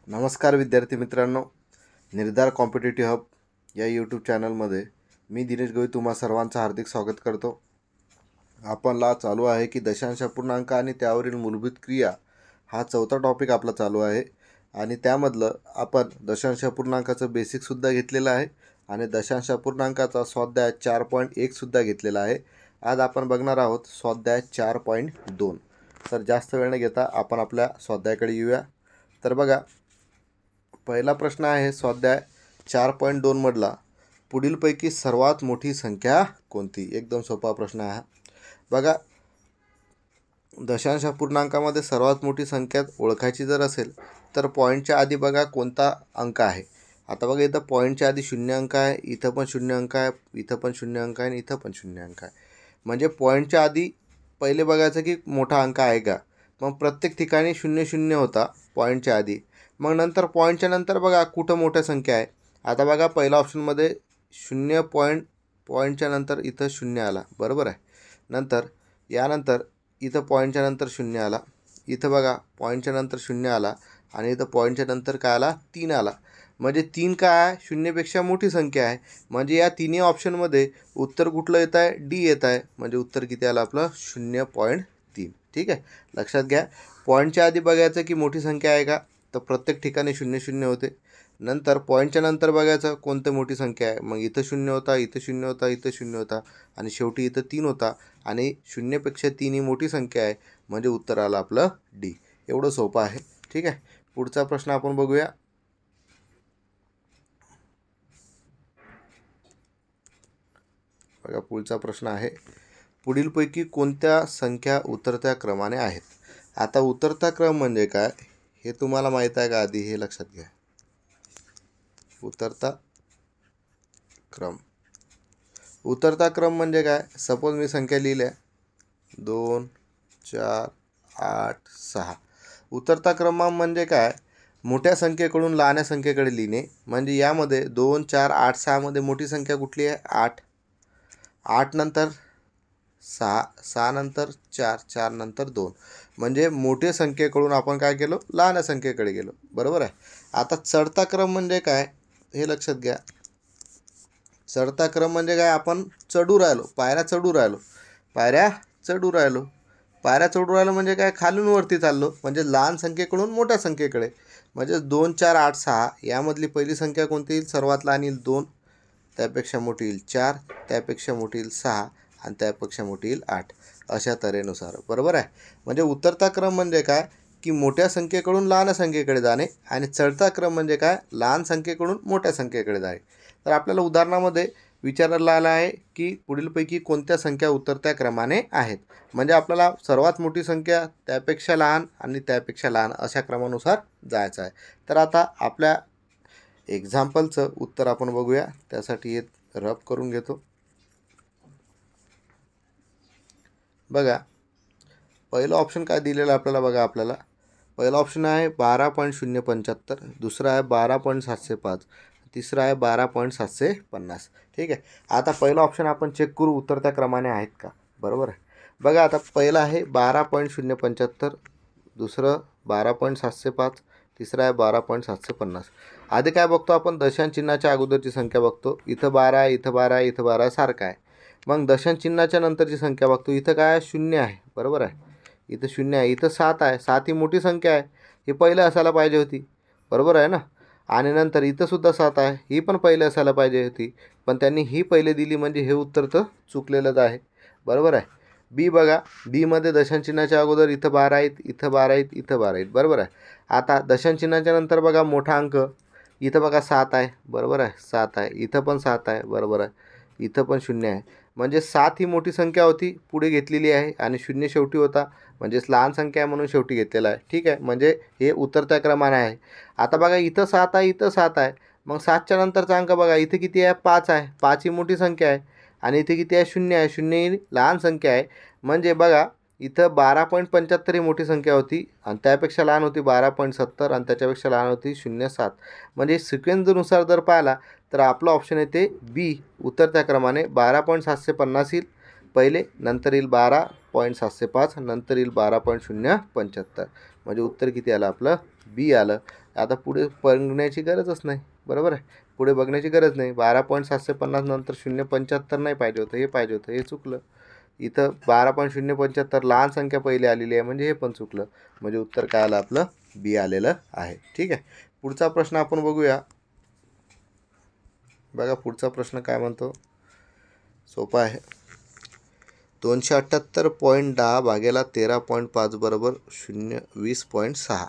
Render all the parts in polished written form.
नमस्कार विद्यार्थी मित्रांनो, निर्धार कॉम्पिटिटिव्ह हब या यूट्यूब चॅनलमध्ये मी दिनेश गोई तुम्हा सर्वांचं हार्दिक स्वागत करतो। आपला चालू आहे की दशांश अपूर्णांक आणि त्यावरील मूलभूत क्रिया हा चौथा टॉपिक आपला चालू आहे आणि त्यामधलं आपण दशांश अपूर्णांकाचं बेसिकसुद्धा घेतलेलं आहे आणि दशांश अपूर्णांकाचा स्वाध्याय 4.1 सुद्धा घेतलेला आहे। आज आपण बघणार आहोत स्वाध्याय 4.2। तर जास्त वेळ न घेता आपण आपल्या स्वाध्यायाकडे येऊया। तर बघा, पहिला प्रश्न आहे स्वाध्याय 4.2 मधला, पुढीलपैकी सर्वात मोठी संख्या कोणती? एकदम सोपा प्रश्न आहे। बघा, दशांश अपूर्णांकामध्ये सर्वात मोठी संख्या ओळखायची जर असेल तर पॉईंटच्या आधी बघा कोणता अंक आहे। आता बघा, इथं पॉईंटच्या आधी 0 अंक आहे, इथं पण 0 अंक आहे, इथं पण 0 अंक आहे आणि इथं पण 0 अंक आहे। म्हणजे पॉईंटच्या आधी पहिले बघायचं की मोठा अंक आहे का। मग प्रत्येक ठिकाणी 0 0 होता पॉईंटच्या आधी। मग नंतर पॉईंटच्या नंतर बघा कुठं मोठ्या संख्या आहे। आता बघा, पहिल्या ऑप्शनमध्ये 0 पॉईंटच्या नंतर इथं 0 आला, बरोबर आहे। नंतर यानंतर इथं पॉईंटच्या नंतर 0 आला, इथं बघा पॉईंटच्या नंतर 0 आला आणि इथं पॉईंटच्या नंतर काय आला? 3 आला। म्हणजे 3 काय आहे? 0पेक्षा मोठी संख्या आहे। म्हणजे या तिन्ही ऑप्शनमध्ये उत्तर कुठलं येत आहे? डी येत आहे। म्हणजे उत्तर किती आलं आपलं? 0.3। ठीक आहे, लक्षात घ्या। पॉईंटच्या आधी बघायचं की मोठी संख्या आहे का, तर प्रत्येक ठिकाणी 0 0 होते। नंतर पॉईंटच्या नंतर बघायचं कोणती मोठी संख्या आहे। मग इथं 0 होता, इथं 0 होता, इथं 0 होता आणि शेवटी इथं 3 होता आणि 0पेक्षा 3 ही मोठी संख्या आहे। म्हणजे उत्तर आलं आपलं डी। एवढं सोपं आहे। ठीक आहे, पुढचा प्रश्न आपण बघूया। बघा, पुढचा प्रश्न आहे, पुढीलपैकी कोणत्या संख्या उतरत्या क्रमाने आहेत? आता उतरता क्रम म्हणजे काय हे तुम्हाला माहीत आहे का? आधी हे लक्षात घ्या। उतरता क्रम म्हणजे काय? सपोज मी संख्या लिहिल्या 2 4 8 6। उतरता क्रम म्हणजे काय? मोठ्या संख्येकडून लहान संख्येकडे लिहिणे। म्हणजे यामध्ये 2 4 8 6 मध्ये मोठी संख्या कुठली आहे? 8। 8 नंतर 6, 6 नंतर 4, 4 नंतर 2। म्हणजे मोठ्या संख्येकडून आपण काय केलं? लहान संख्येकडे गेलो, बरोबर आहे। आता चढता क्रम म्हणजे काय हे लक्षात घ्या। चढता क्रम म्हणजे काय? आपण चढू राहिलो, पायऱ्या चढू राहिलो म्हणजे काय? खालून वरती चाललो, म्हणजे लहान संख्येकडून मोठ्या संख्येकडे। म्हणजे 2 4 8 6 यामधली पहिली संख्या कोणती येईल? सर्वात लहान येईल 2, त्यापेक्षा मोठी येईल 4, त्यापेक्षा मोठी येईल 6 आणि त्यापेक्षा मोठी येईल 8, अशा तऱ्हेनुसार, बरोबर आहे। म्हणजे उतरता क्रम म्हणजे काय की मोठ्या संख्येकडून लहान संख्येकडे जाणे आणि चढता क्रम म्हणजे काय? लहान संख्येकडून मोठ्या संख्येकडे जाणे। तर आपल्याला उदाहरणामध्ये विचारलं आलं आहे की पुढीलपैकी कोणत्या संख्या उतरत्या क्रमाने आहेत। म्हणजे आपल्याला सर्वात मोठी संख्या, त्यापेक्षा लहान आणि त्यापेक्षा लहान अशा क्रमानुसार जायचं आहे। तर आता आपल्या एक्झाम्पलचं उत्तर आपण बघूया। त्यासाठी हे रफ करून घेतो। बघा, पहिलं ऑप्शन काय दिलेलं आपल्याला? बघा, आपल्याला पहिला ऑप्शन आहे 12.075, दुसरा आहे 12.705, तिसरा आहे 12.750। ठीक आहे, आता पहिला ऑप्शन आपण चेक करू उतरत्या क्रमाने आहेत का, बरोबर आहे। बघा, आता पहिला आहे 12.075, दुसरं 12.705, तिसरं आहे 12.750। आधी काय बघतो आपण? दशांश चिन्हाच्या अगोदरची संख्या बघतो। इथं 12 आहे, इथं 12 आहे, इथं 12 आहे, सारखं आहे। मग दशांश चिन्हाच्या नंतरची संख्या बघतो। इथं काय आहे? 0 आहे, बरोबर आहे। इथं 0 आहे, इथं 7 आहे। 7 ही मोठी संख्या आहे, ही पहिलं असायला पाहिजे होती, बरोबर आहे ना। आणि नंतर इथं सुद्धा 7 आहे, ही पण पहिले असायला पाहिजे होती, पण त्यांनी ही पहिले दिली म्हणजे हे उत्तर तर चुकलेलंच आहे, बरोबर आहे। बी बघा, बीमध्ये दशांश चिन्हाच्या अगोदर इथं 12 आहेत, इथं 12 आहेत, इथं 12 आहेत, बरोबर आहे। आता दशांश चिन्हाच्या नंतर बघा मोठा अंक, इथं बघा 7 आहे, बरोबर आहे, 7 आहे, इथं पण 7 आहे, बरोबर आहे, इथं पण 0 आहे। म्हणजे 7 ही मोठी संख्या होती, पुढे घेतलेली आहे आणि 0 शेवटी होता, म्हणजेच लहान संख्या आहे म्हणून शेवटी घेतलेला आहे। ठीक आहे, म्हणजे हे उतरत्या क्रमाने आहे। आता बघा, इथं 7 आहे, इथं 7 आहे, मग 7च्या नंतरचा अंक बघा, इथं किती आहे? 5 आहे, 5 ही मोठी संख्या आहे आणि इथे किती आहे? 0 आहे, 0 ही लहान संख्या आहे। म्हणजे बघा, इथं 12.75 ही मोठी संख्या होती आणि त्यापेक्षा लहान होती 12.70 आणि त्याच्यापेक्षा लहान होती 0.7। म्हणजे सिक्वेन्सनुसार जर पाहिला तर आपलं ऑप्शन येते बी, उतरत्या क्रमाने 12.750 येईल पहिले, नंतर येईल 12.705, नंतर येईल 12.075। म्हणजे उत्तर किती आलं आपलं? बी आलं। आता पुढे बघण्याची गरजच नाही, बरोबर आहे. पुढे बघण्याची गरज नाही. 12.750 नंतर 0.75 नाही पाहिजे होतं, हे पाहिजे होतं, हे चुकलं. इथं 12.075 लहान संख्या पहिले आलेली आहे म्हणजे हे पण चुकलं. म्हणजे उत्तर काय आलं आपलं बी आलेलं आहे. ठीक आहे. पुढचा प्रश्न आपण बघूया. बघा पुढचा प्रश्न काय म्हणतो, सोपा आहे. 278.10 भागेला 13.5 बरोबर 20.6.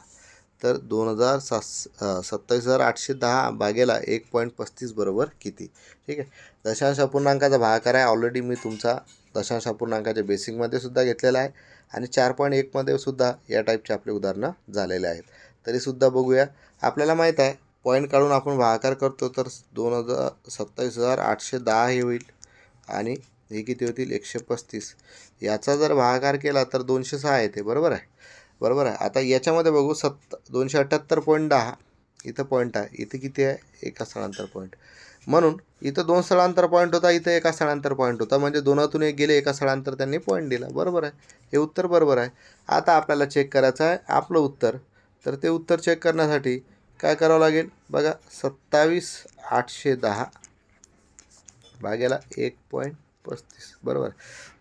तर 27,810 भागेला 1.35 बरोबर किती. ठीक आहे. दशांश अपूर्णांकाचा भागाकार आहे. ऑलरेडी मी तुमचा दशांश अपूर्णांकाच्या बेसिकमध्ये सुद्धा घेतलेला आहे आणि 4.1 मध्ये सुद्धा या टाईपचे आपले उदाहरणं झालेले आहेत. तरीसुद्धा बघूया. आपल्याला माहीत आहे पॉईंट काढून आपण भागाकार करतो तर 27,810 हे होईल आणि हे किती होतील 135. याचा जर भागाकार केला तर 206 येते, बरोबर आहे. बरोबर आहे. आता याच्यामध्ये बघू 278.10 इथं पॉईंट आहे, इथे किती आहे एका स्थळांतर पॉईंट, म्हणून इथं 2 स्थळांतर पॉईंट होता, इथं एका स्थळांतर पॉईंट होता, म्हणजे दोनातून एक गेले, एका स्थळांतर त्यांनी पॉईंट दिला, बरोबर आहे. हे उत्तर बरोबर आहे. आता आपल्याला चेक करायचं आहे आपलं उत्तर. तर ते उत्तर चेक करण्यासाठी काय करावं लागेल बघा, 27,810 भागेला 1.35 बरोबर.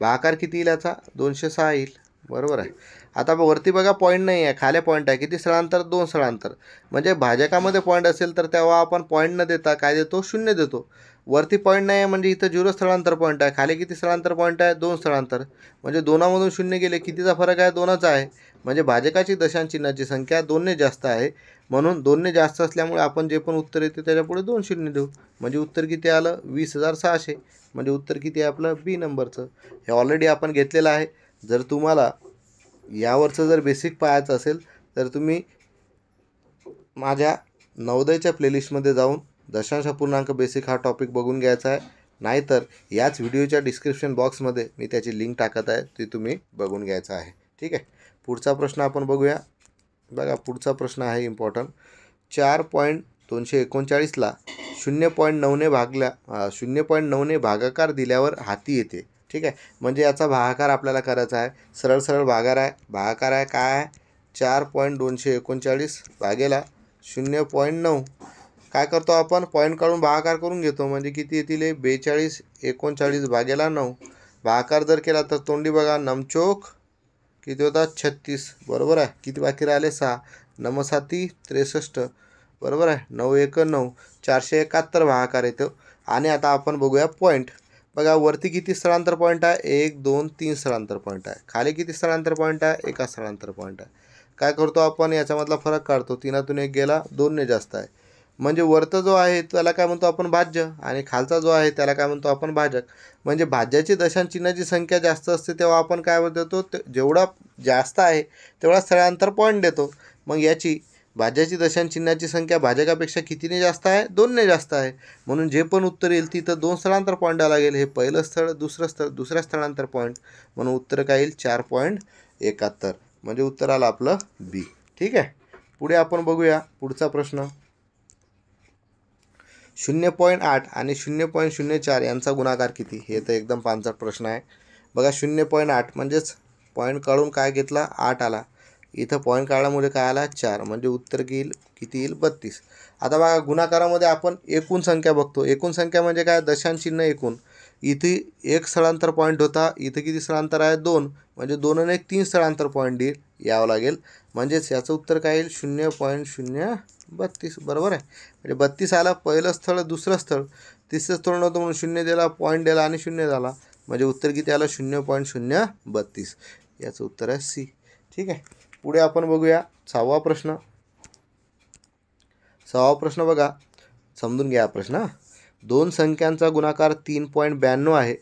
भागाकार किती येईल याचा 206 येईल, बरोबर आहे. आता वरती बघा पॉईंट नाही आहे, खाली पॉईंट आहे. किती स्थळांतर 2 स्थळांतर, म्हणजे भाजकामध्ये पॉईंट असेल तर तेव्हा आपण पॉईंट न देता काय देतो 0 देतो. वरती पॉईंट नाही आहे म्हणजे इथं 0 स्थळांतर पॉईंट आहे. खाली किती स्थळांतर पॉईंट आहे 2 स्थळांतर, म्हणजे 2मधून 0 गेले, कितीचा फरक आहे 2चा आहे. म्हणजे भाजकाची दशांश चिन्हाची संख्या 2ने जास्त आहे, म्हणून 2ने जास्त असल्यामुळे आपण जे पण उत्तर येते त्याच्यापुढे 2 शून्य देऊ. म्हणजे उत्तर किती आलं 20,600. म्हणजे उत्तर किती आहे आपलं बी नंबरचं. हे ऑलरेडी आपण घेतलेलं आहे. जर तुम्हाला यावरचं जर बेसिक पाहायचं असेल तर तुम्ही माझ्या नवोदयच्या प्लेलिस्टमध्ये जाऊन दशांश अपूर्णांक बेसिक हा टॉपिक बघून घ्यायचा आहे. नाहीतर याच व्हिडिओच्या डिस्क्रिप्शन बॉक्समध्ये मी त्याची लिंक टाकत आहे, ती तुम्ही बघून घ्यायचं आहे. ठीक आहे. पुढचा प्रश्न आपण बघूया. बघा पुढचा प्रश्न आहे इम्पॉर्टंट. 4.239ला 0.9ने भागाकार दिल्यावर हाती येते. ठीक आहे. म्हणजे याचा भागाकार आपल्याला करायचा आहे. सरळ सरळ भागाकार आहे काय आहे 4.239 भागेला 0.9. काय करतो आपण पॉईंट काढून भागाकार करून घेतो, म्हणजे किती येतील 42,39 भागेला 9. भागाकार जर केला तर तोंडी बघा नमचोक किती होतात 36, बरोबर आहे. किती बाकी राहिले 6, 9 7 63, बरोबर आहे. 9 1 9, 471 भागाकार येतो. आणि आता आपण बघूया पॉईंट. बघा वरती किती स्थळांतर पॉईंट आहे 1 2 3 स्थळांतर पॉईंट आहे. खाली किती स्थळांतर पॉईंट आहे एका स्थळांतर पॉईंट आहे. काय करतो आपण याच्यामधला फरक काढतो, 3तून 1 गेला 2ने जास्त आहे, म्हणजे वरचा जो आहे त्याला काय म्हणतो आपण भाज्य आणि खालचा जो आहे त्याला काय म्हणतो आपण भाजक. म्हणजे भाज्याची दशांश चिन्हाची संख्या जास्त असते तेव्हा आपण काय देतो, जेवढा जास्त आहे तेवढा स्थळांतर पॉईंट देतो. मग याची भाज्याची दशांश चिन्हाची संख्या भाजकापेक्षा कितीने जास्त आहे 2ने जास्त आहे, म्हणून जे पण उत्तर येईल तिथं 2 स्थळांतर पॉईंट लागेल. हे पहिलं स्थळ दुसरं स्थळ दुसऱ्या स्थळांतर पॉईंट, म्हणून उत्तर काय येईल 4.71. म्हणजे उत्तर आलं आपलं बी. ठीक आहे. पुढे आपण बघूया पुढचा प्रश्न. 0.8 आणि 0.04 यांचा गुणाकार किती. हे तर एकदम पांचट प्रश्न आहे. बघा 0.8 म्हणजेच पॉईंट काढून काय घेतला 8 आला, इथं पॉईंट काढल्यामुळे काय आला 4, म्हणजे उत्तर येईल किती येईल 32. आता बघा गुणाकारामध्ये आपण एकूण संख्या बघतो. एकूण संख्या म्हणजे काय दशांश चिन्ह एकूण. इथे एक स्थळांतर पॉईंट होता, इथं किती स्थळांतर आहे 2, म्हणजे 2 आणि 1 3 स्थळांतर पॉईंट यावं लागेल. म्हणजेच याचं उत्तर काय येईल 0.032, बरोबर आहे. म्हणजे 32 आला. पहिलं स्थळ दुसरं स्थळ तिसरं स्थळ नव्हतं म्हणून 0 दिला, पॉईंट दिला आणि 0 झाला, म्हणजे उत्तर किती आलं 0.032. याचं उत्तर आहे सी. ठीक आहे. पुढे आपण बघूया 6वा प्रश्न. 6वा प्रश्न बघा समजून घ्या प्रश्न. 2 संख्यांचा गुणाकार 3.92 आहे,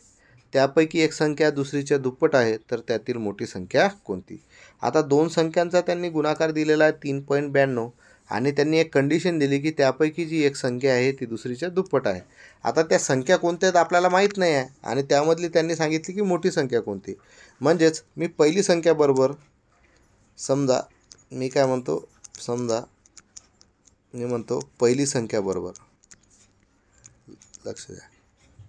त्यापैकी एक संख्या दुसरीच्या दुप्पट आहे, तर त्यातील मोठी संख्या कोणती. आता 2 संख्यांचा त्यांनी गुणाकार दिलेला आहे 3.92 आणि त्यांनी एक कंडिशन दिली की त्यापैकी जी एक संख्या आहे ती दुसरीच्या दुप्पट आहे. आता त्या संख्या कोणत्या आहेत आपल्याला माहीत नाही आहे आणि त्यामधली त्यांनी सांगितली की मोठी संख्या कोणती. म्हणजेच मी पहिली संख्या बरोबर समजा मी काय म्हणतो, समजा मी म्हणतो पहिली संख्या बरोबर, लक्ष द्या,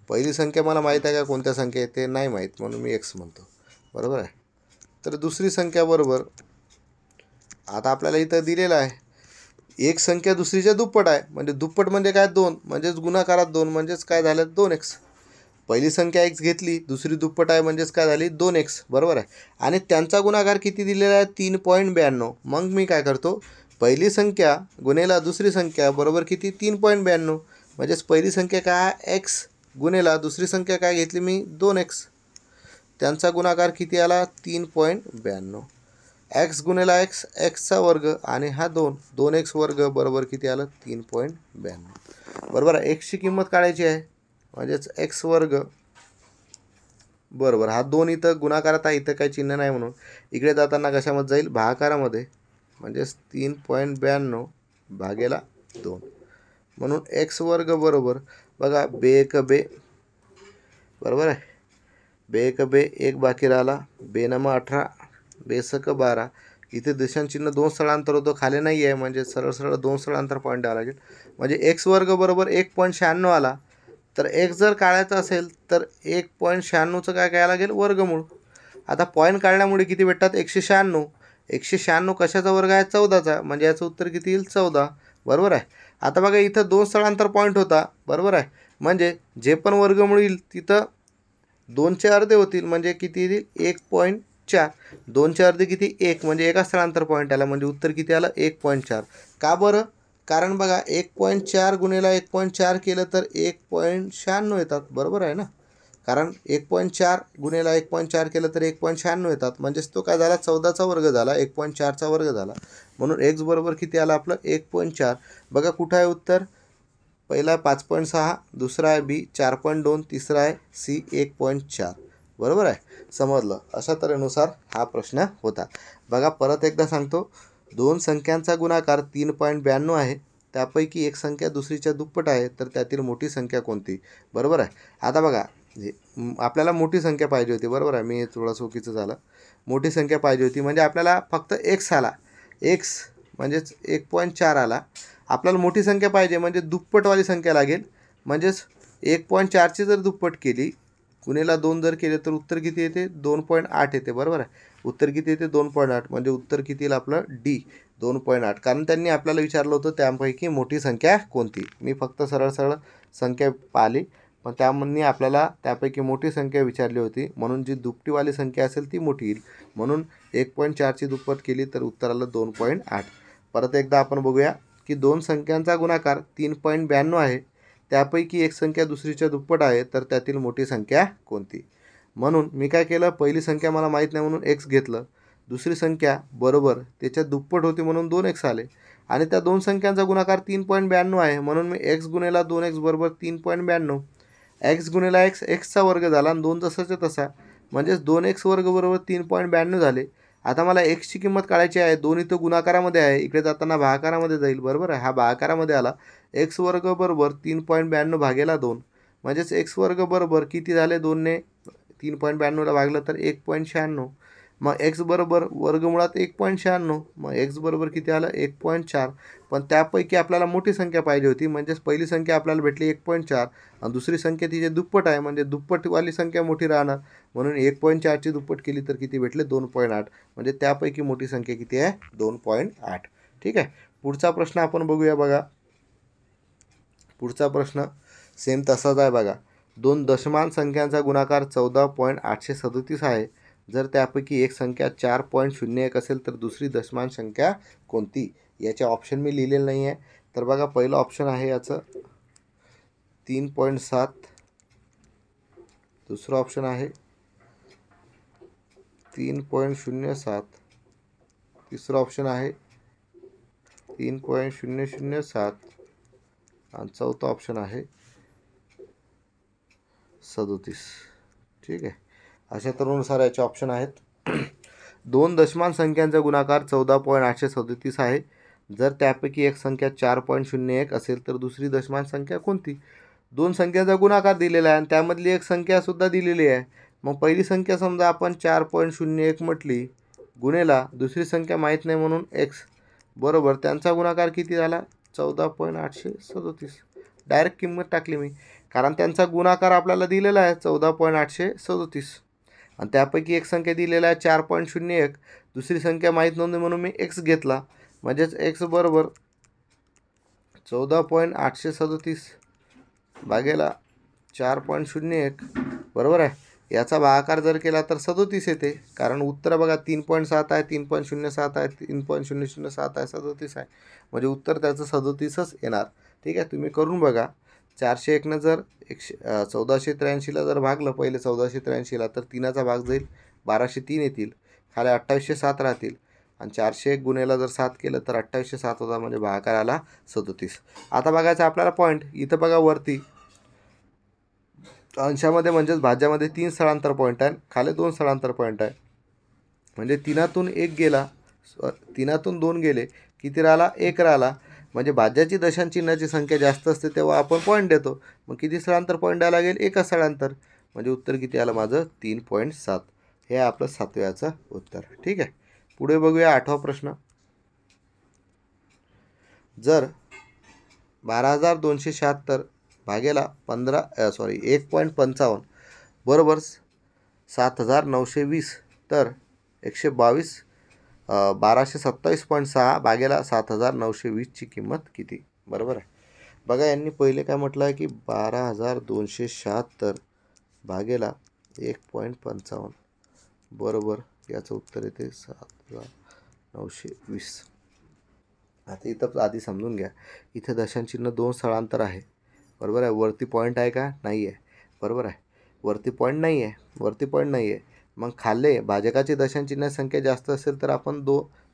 पहिली संख्या मला माहीत आहे का कोणत्या संख्या आहे ते नाही माहीत, म्हणून मी x म्हणतो, बरोबर आहे. तर दुसरी संख्या बरोबर आता आपल्याला इथं दिलेलं आहे एक संख्या दुसरीच्या दुप्पट आहे, म्हणजे दुप्पट म्हणजे काय 2, म्हणजेच गुणाकारात 2 म्हणजेच काय झालं 2x. पहिली संख्या x घेतली, दुसरी दुप्पट आहे म्हणजेच काय झाली 2x, बरोबर आहे. आणि त्यांचा गुणाकार किती दिलेला आहे 3.92. मग मी काय करतो, पहिली संख्या गुणेला दुसरी संख्या बरोबर किती 3.92, म्हणजेच पहिली संख्या काय x गुणेला दुसरी संख्या काय घेतली मी 2x, त्यांचा गुणाकार किती आला 3.92. x गुणेला x, xचा वर्ग आणि हा 2x वर्ग बरोबर किती आलं 3.92, बरोबर आहे. xची किंमत काढायची आहे, म्हणजेच x वर्ग बरोबर हा 2 इथं गुणाकारात आहे, इथं काही चिन्ह नाही म्हणून इकडे जाताना कशामध्ये जाईल भागाकारामध्ये, म्हणजेच 3.92 भागेला 2, म्हणून x वर्ग बरोबर बघा बे बरोबर आहे. बे 1 बाकी राहिला, 18 बेसक 12. इथे दिशांचिन्ह 2 स्थळांतर होतं, खाली नाही आहे, म्हणजे सरळ 2 स्थळांतर पॉईंट द्यावा लागेल. म्हणजे x वर्ग बरोबर 1.96 आला. तर x जर काढायचा असेल तर 1.96चं काय करायला लागेल वर्गमूळ. आता पॉईंट काढल्यामुळे किती भेटतात 196. 196 कशाचा वर्ग आहे 14चा, म्हणजे याचं उत्तर किती येईल 14, बरोबर आहे. आता बघा इथं 2 स्थळांतर पॉईंट होता, बरोबर आहे. म्हणजे जे पण वर्गमूळ येईल तिथं 2चे अर्धे होतील, म्हणजे किती येईल 1.4. 2चे अर्धे किती 1, म्हणजे एका स्थळांतर पॉईंट आला, म्हणजे उत्तर किती आलं 1.4. का बरं, कारण बघा 1.4 गुणेला 1.4 केलं तर 1.96 येतात, बरोबर आहे ना. कारण 1.4 गुणेला 1.4 केलं तर 1.96 येतात, म्हणजेच तो काय झाला 14चा वर्ग झाला, 1.4चा वर्ग झाला. म्हणून x बरोबर किती आला आपलं 1.4. बघा कुठं आहे उत्तर, पहिला 5.6, दुसरा आहे बी 4.2, तिसरा आहे सी 1.4, बरोबर आहे. समजलं. अशा तऱ्हेनुसार हा प्रश्न होता. बघा परत एकदा सांगतो, 2 संख्यांचा गुणाकार 3.92 आहे, त्यापैकी एक संख्या दुसरीच्या दुप्पट आहे, तर त्यातील मोठी संख्या कोणती, बरोबर आहे. आता बघा आपल्याला मोठी संख्या पाहिजे होती, बरोबर आहे. मी थोडं चुकीचं झालं, मोठी संख्या पाहिजे होती म्हणजे आपल्याला फक्त x आला, x म्हणजेच 1.4 आला. आपल्याला मोठी संख्या पाहिजे म्हणजे दुप्पटवाली संख्या लागेल, म्हणजेच 1.4ची जर दुप्पट केली गुणेला 2 जर केले तर उत्तर किती येते 2.8 येते, बरोबर आहे. उत्तर किती येते 2.8, म्हणजे उत्तर किती येईल आपलं डी 2.8. कारण त्यांनी आपल्याला विचारलं होतं त्यापैकी मोठी संख्या कोणती. मी फक्त सरळ संख्या पाहिली, पण त्यामध्ये आपल्याला त्यापैकी मोठी संख्या विचारली होती, म्हणून जी दुपटीवाली संख्या असेल ती मोठी येईल. म्हणून 1.4ची दुप्पट केली तर उत्तर आलं 2.8. परत एकदा आपण बघूया की 2 संख्यांचा गुणाकार 3.92 आहे, त्यापैकी एक संख्या दुसरीच्या दुप्पट आहे, तर त्यातील मोठी संख्या कोणती. म्हणून मी काय केलं, पहिली संख्या मला माहीत नाही म्हणून x घेतलं, दुसरी संख्या बरोबर त्याच्या दुप्पट होती म्हणून 2x आले, आणि त्या 2 संख्यांचा गुणाकार 3.92 आहे, म्हणून मी x गुणेला 2x बरोबर 3.92. x गुणेला x, xचा वर्ग झाला आणि 2 जसाच्या तसा, म्हणजेच 2x वर्ग बरोबर 3.92 झाले. आता मला xची किंमत काढायची आहे, 2 इथं गुणाकारामध्ये आहे, इकडे जाताना भागाकारामध्ये जाईल, बरोबर आहे. हा भागाकारामध्ये आला, x वर्ग बरोबर 3.92 भागेला 2, म्हणजेच x वर्ग बरोबर किती झाले 2ने 3.92ला भागलं तर 1.96. मग x बरोबर वर्गमुळात 1.96, मग x बरोबर किती आलं 1.4. पण त्यापैकी आपल्याला मोठी संख्या पाहिजे होती, म्हणजेच पहिली संख्या आपल्याला भेटली 1.4 आणि दुसरी संख्या तिचे दुप्पट आहे, म्हणजे दुप्पटवाली संख्या मोठी राहणार, म्हणून 1.4ची दुप्पट केली तर किती भेटले 2.8, म्हणजे त्यापैकी मोठी संख्या किती आहे 2.8. ठीक आहे. पुढचा प्रश्न आपण बघूया. बघा पुढचा प्रश्न सेम तसाच आहे. बघा 2 दशमान संख्यांचा गुणाकार 14.837 आहे, जर त्यापैकी एक संख्या 4.01 असेल तर दुसरी दशमान संख्या कोणती. याचे ऑप्शन मी लिहिलेलं नाही आहे. तर बघा पहिलं ऑप्शन आहे याचं 3.7, दुसरं ऑप्शन आहे 3.07, तिसरं ऑप्शन आहे 3.007 आणि चौथा ऑप्शन आहे 37. ठीक आहे. अशा तऱ्हेनुसार याचे ऑप्शन आहेत. 2 दशमान संख्यांचा गुणाकार 14.837 आहे, जर त्यापैकी एक संख्या 4.01 असेल तर दुसरी दशमान संख्या कोणती. 2 संख्यांचा गुणाकार दिलेला आहे आणि त्यामधली एक संख्यासुद्धा दिलेली आहे. मग पहिली संख्या समजा आपण 4.01 म्हटली, गुणेला दुसरी संख्या माहीत नाही म्हणून x बरोबर त्यांचा गुणाकार किती झाला 14.837. डायरेक्ट किंमत टाकली मी, कारण त्यांचा गुणाकार आपल्याला दिलेला आहे 14.837 आणि त्यापैकी एक संख्या दिलेला आहे 4.01, दुसरी संख्या माहीत नव्हती म्हणून मी x घेतला, म्हणजेच x बरोबर 14.837 भागेला 4.01 बरोबर आहे. याचा भागाकार जर केला तर 37 येते, कारण उत्तर बघा 3.7 आहे, 3.07 आहे, 3.007 आहे, 37 आहे, म्हणजे उत्तर त्याचं 37च येणार. ठीक आहे, तुम्ही करून बघा. 401नं जर 1483ला जर भागलं, पहिले 1483ला, तर 3चा भाग जाईल, 1203 येतील, खाली 2807 राहतील, आणि 401 गुन्हेला जर 7 केलं तर 2807 होता, म्हणजे भागाकार आला 37. आता बघायचं आपल्याला पॉईंट. इथं बघा वरती अंशामध्ये म्हणजेच भाज्यामध्ये 3 स्थळांतर पॉईंट आहे, खाली 2 स्थळांतर पॉईंट आहे, म्हणजे 3तून 1 गेला, 3तून 2 गेले, किती राहिला? 1 राहिला. म्हणजे भाज्याची दशांचिन्हाची संख्या जास्त असते तेव्हा आपण पॉईंट देतो. मग किती स्थळांतर पॉईंट द्यायला लागेल? एकच स्थळांतर, म्हणजे उत्तर किती आलं माझं? 3.7. हे आपलं 7व्याचं उत्तर. ठीक आहे, पुढे बघूया 8वा प्रश्न. जर 12,276 भागेला 1.55 बरोबर 7,920 तर 1227.6 भागेला 7,920 ची किंमत किती? बरोबर आहे. बघा, यांनी पहिले काय म्हटलं आहे की 12,276 भागेला 1.55 बरोबर याचं उत्तर येते 7,920. आता इथं आधी समजून घ्या, इथं दशांचिन्ह 2 स्थळांतर आहे, बरोबर आहे. वरती पॉईंट आहे का? नाही आहे, बरोबर आहे. वरती पॉईंट नाही आहे, वरती पॉईंट नाही आहे. मग खाल्ले भाजकाची दशांचिन्ह संख्या जास्त असेल तर आपण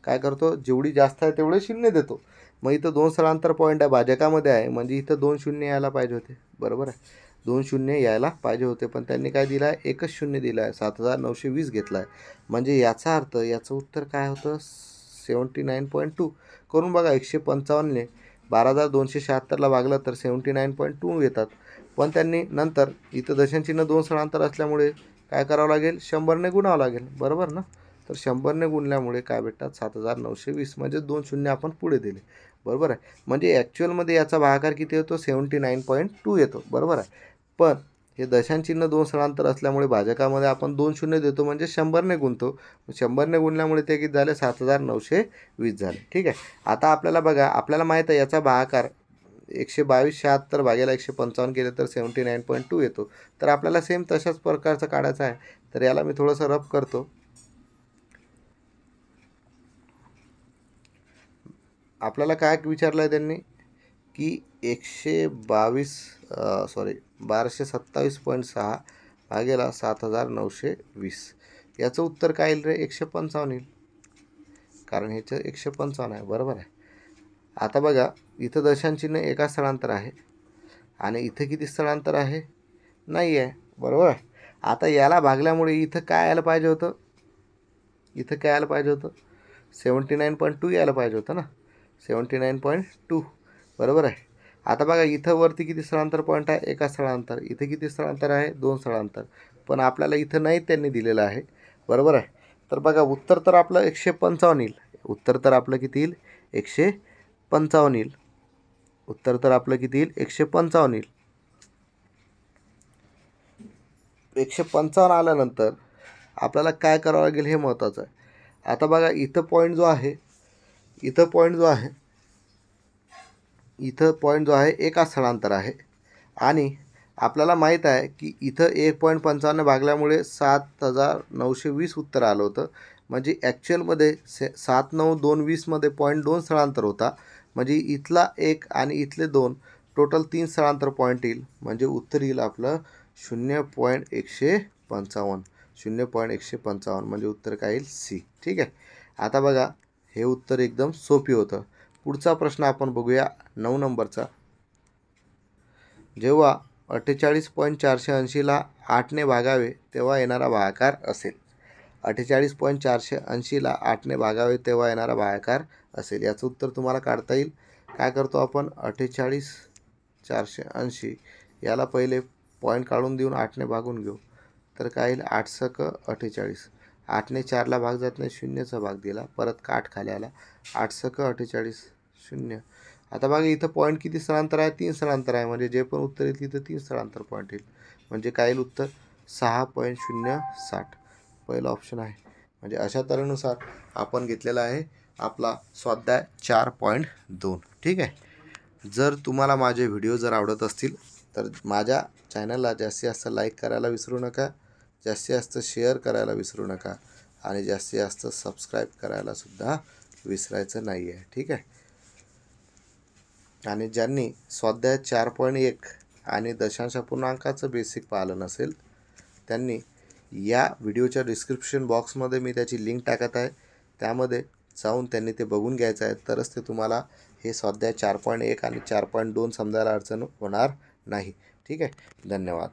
काय करतो? जेवढी जास्त आहे तेवढे शून्य देतो. मग इथं 2 स्थळांतर पॉईंट आहे, भाजकामध्ये आहे, म्हणजे इथं 2 शून्य यायला पाहिजे होते, बरोबर आहे. 2 शून्य यायला पाहिजे होते, पण त्यांनी काय दिलं आहे? एकच शून्य दिलं आहे, 7,920 घेतला आहे. म्हणजे याचा अर्थ याचं उत्तर काय होतं? 79.2. करून बघा. 155ने 12,276ला भागलं तर 79.2 येतात. पण त्यांनी नंतर इथं दशांचिन्ह 2 स्थळांतर असल्यामुळे काय करावं लागेल? 100ने गुणावं लागेल, बरोबर ना. तर 100ने गुणल्यामुळे काय भेटतात? 7,920, म्हणजे 2 शून्य आपण पुढे दिले, बरोबर आहे. म्हणजे ॲक्च्युअलमध्ये याचा भागाकार किती येतो? 79.2 येतो, बरोबर आहे. पण हे दशांचिन्ह 2 स्थळांतर असल्यामुळे भाजकामध्ये आपण 2 शून्य देतो, म्हणजे 100ने गुणतो. 100ने गुणल्यामुळे ते किती झाले? 7,920 झाले. ठीक आहे. आता आपल्याला बघा, आपल्याला माहीत आहे याचा भागाकार 122.76 भागेला 155 केले तर 79.2 येतो. तर आपल्याला सेम तशाच प्रकारचं काढायचं आहे. तर याला मी थोडंसं रफ करतो. आपल्याला काय विचारलं आहे त्यांनी की 1227.6 भागेला 7,920 याचं उत्तर काय येईल रे? 155 येईल, कारण ह्याचं 155 आहे, बरोबर आहे. आता बघा, इथं दशांचिन्ह एका स्थळांतर आहे आणि इथं किती स्थळांतर आहे? नाही आहे, बरोबर आहे. आता याला भागल्यामुळे इथं काय यायला पाहिजे होतं? इथं काय यायला पाहिजे होतं? 79.2 यायला पाहिजे होतं ना, 79.2, बरोबर आहे. आता बघा, इथं वरती किती स्थळांतर पॉईंट आहे? एका स्थळांतर. इथे किती स्थळांतर आहे? 2 स्थळांतर. पण आपल्याला इथं नाही त्यांनी दिलेलं आहे, बरोबर आहे. तर बघा, उत्तर तर आपलं 155 येईल. उत्तर तर आपलं किती येईल? 155 येईल. उत्तर तर आपलं किती येईल? 155 येईल. 155 आल्यानंतर आपल्याला काय करावं लागेल हे महत्त्वाचं आहे. आता बघा, इथं पॉईंट जो आहे, इथं पॉईंट जो आहे एका स्थळांतर आहे, आणि आपल्याला माहीत आहे की इथं 1.55 भागल्यामुळे 7,920 उत्तर आलं होतं. म्हणजे ॲक्च्युअलमध्ये 7,920मध्ये 0.2 स्थळांतर होता, म्हणजे इथला 1 आणि इथले 2 टोटल 3 स्थळांतर पॉईंट येईल. म्हणजे उत्तर येईल आपलं 0.155. 0.155 म्हणजे उत्तर काय येईल? सी. ठीक आहे. आता बघा, हे उत्तर एकदम सोपी होतं. पुढचा प्रश्न आपण बघूया, 9 नंबरचा. जेव्हा 48.480ला 8ने भागावे तेव्हा येणारा भागाकार असेल. 48.480ला 8ने भागावे तेव्हा येणारा भागाकार असेल. याचं उत्तर तुम्हाला काढता येईल. काय करतो आपण? 48.480 याला पहिले पॉईंट काढून देऊन 8ने भागून घेऊ, तर काय येईल? 8 सक 48. 8ने 4ला भाग जात नाही, 0चा भाग दिला, परत 8 खाली आला, 8 सक 48, 0. आता बघा, इथं पॉईंट किती स्थळांतर आहे? 3 स्थळांतर आहे, म्हणजे जे पण उत्तर येईल तिथं 3 स्थळांतर पॉईंट येईल. म्हणजे काय येईल उत्तर? 6.060. पहिला ऑप्शन आहे. म्हणजे अशा तऱ्हेनुसार आपण घेतलेला आहे आपला स्वाध्याय 4.2. ठीक आहे. जर तुम्हाला माझे व्हिडिओ जर आवडत असतील तर माझ्या चॅनलला जास्तीत जास्त लाईक करायला विसरू नका, जास्तीत जास्त शेअर करायला विसरू नका आणि जास्तीत जास्त सबस्क्राईब करायला सुद्धा विसरायचं नाही आहे. ठीक आहे. आणि ज्यांनी स्वाध्याय 4.1 आणि दशांश पूर्णांकाचं बेसिक पाहिलं नसेल त्यांनी या व्हिडिओच्या डिस्क्रिप्शन बॉक्समध्ये मी त्याची लिंक टाकत आहे, त्यामध्ये जाऊन त्यांनी ते बघून घ्यायचं आहे. तरच ते तुम्हाला हे स्वाध्याय 4.1 आणि 4.2 समजायला अडचण होणार नाही. ठीक आहे. धन्यवाद.